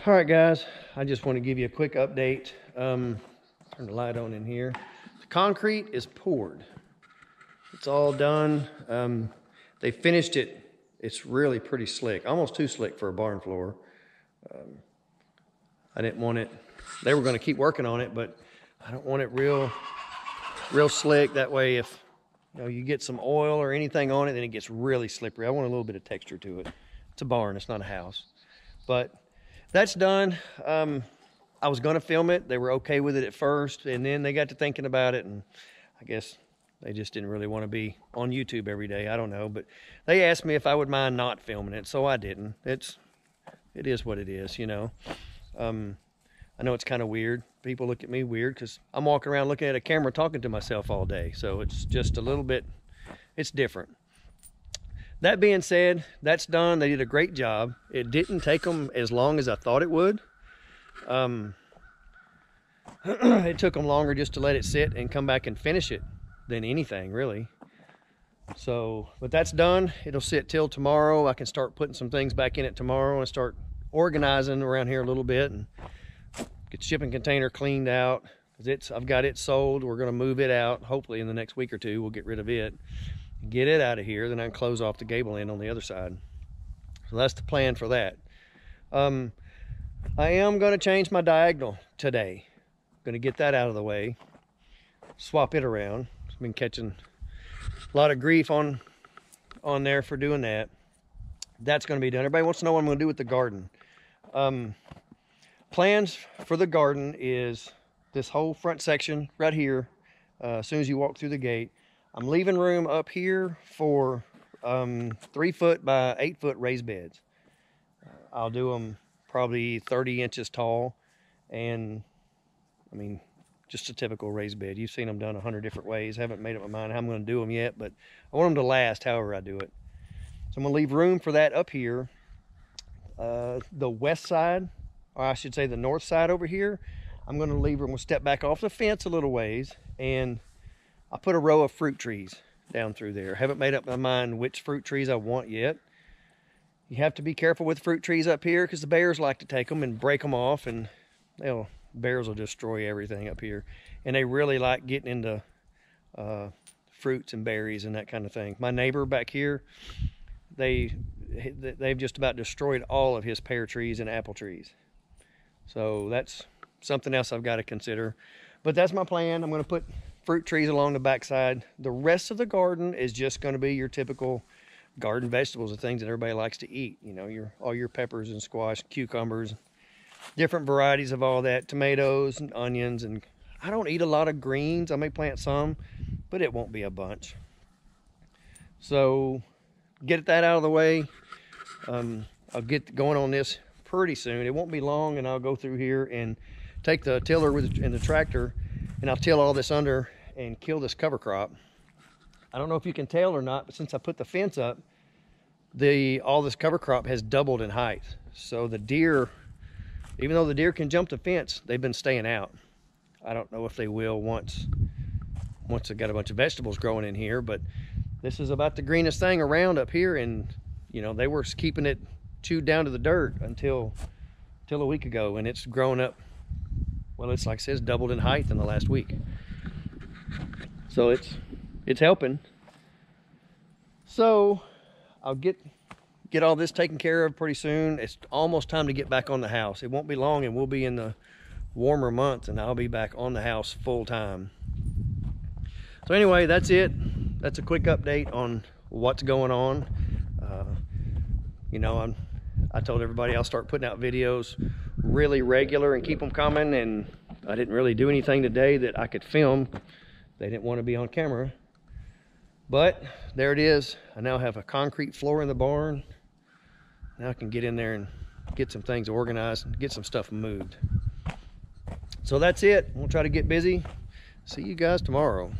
All right, guys, I just want to give you a quick update. Turn the light on in here. The concrete is poured. It's all done. They finished it. It's really pretty slick, almost too slick for a barn floor. I didn't want it. They were going to keep working on it, but I don't want it real slick. That way, if you get some oil or anything on it, then it gets really slippery. I want a little bit of texture to it. It's a barn. It's not a house. But that's done. I was going to film it. They were okay with it at first, and then they got to thinking about it, and I guess they just didn't really want to be on YouTube every day. I don't know, but they asked me if I would mind not filming it, so I didn't. It is what it is, you know. I know it's kind of weird. People look at me weird because I'm walking around looking at a camera talking to myself all day, so it's just a little bit, it's different. That being said, that's done. They did a great job. It didn't take them as long as I thought it would. It took them longer just to let it sit and come back and finish it than anything, really. So, but that's done. It'll sit till tomorrow. I can start putting some things back in it tomorrow and start organizing around here a little bit and get the shipping container cleaned out. I've got it sold. We're going to move it out. Hopefully in the next week or two, we'll get rid of it. Get it out of here, then I can close off the gable end on the other side. So that's the plan for that. I am going to change my diagonal today. Going to get that out of the way, swap it around. I've been catching a lot of grief on there for doing that. That's going to be done. Everybody wants to know what I'm going to do with the garden. Plans for the garden is this whole front section right here. As soon as you walk through the gate, I'm leaving room up here for 3 foot by 8 foot raised beds. I'll do them probably 30 inches tall, and I mean, just a typical raised bed. You've seen them done 100 different ways. Haven't made up my mind how I'm going to do them yet, but I want them to last however I do it. So I'm going to leave room for that up here. The west side, or I should say the north side over here, I'm going to leave room. We'll step back off the fence a little ways, and I put a row of fruit trees down through there. Haven't made up my mind which fruit trees I want yet. You have to be careful with fruit trees up here because the bears like to take them and break them off, and bears will destroy everything up here. And they really like getting into fruits and berries and that kind of thing. My neighbor back here, they've just about destroyed all of his pear trees and apple trees. So that's something else I've got to consider. But that's my plan. I'm going to put fruit trees along the backside. The rest of the garden is just going to be your typical garden vegetables, the things that everybody likes to eat. You know, all your peppers and squash, cucumbers, different varieties of all that, tomatoes and onions. And I don't eat a lot of greens. I may plant some, but it won't be a bunch. So get that out of the way. I'll get going on this pretty soon. It won't be long, and I'll go through here and take the tiller and the tractor, and I'll till all this under and kill this cover crop. I don't know if you can tell or not, but since I put the fence up, all this cover crop has doubled in height. So the deer, even though the deer can jump the fence, they've been staying out. I don't know if they will once they've got a bunch of vegetables growing in here, but this is about the greenest thing around up here, and you know, they were keeping it chewed down to the dirt until a week ago, and it's grown up. Well, it's like it says, doubled in height in the last week. So it's helping. So I'll get all this taken care of pretty soon. It's almost time to get back on the house. It won't be long, and we'll be in the warmer months, and I'll be back on the house full time. So anyway, that's it. That's a quick update on what's going on. You know, I told everybody I'll start putting out videos really regular and keep them coming, and I didn't really do anything today that I could film. They didn't want to be on camera, but there it is. I now have a concrete floor in the barn. Now I can get in there and get some things organized and get some stuff moved. So that's it. We'll try to get busy. See you guys tomorrow.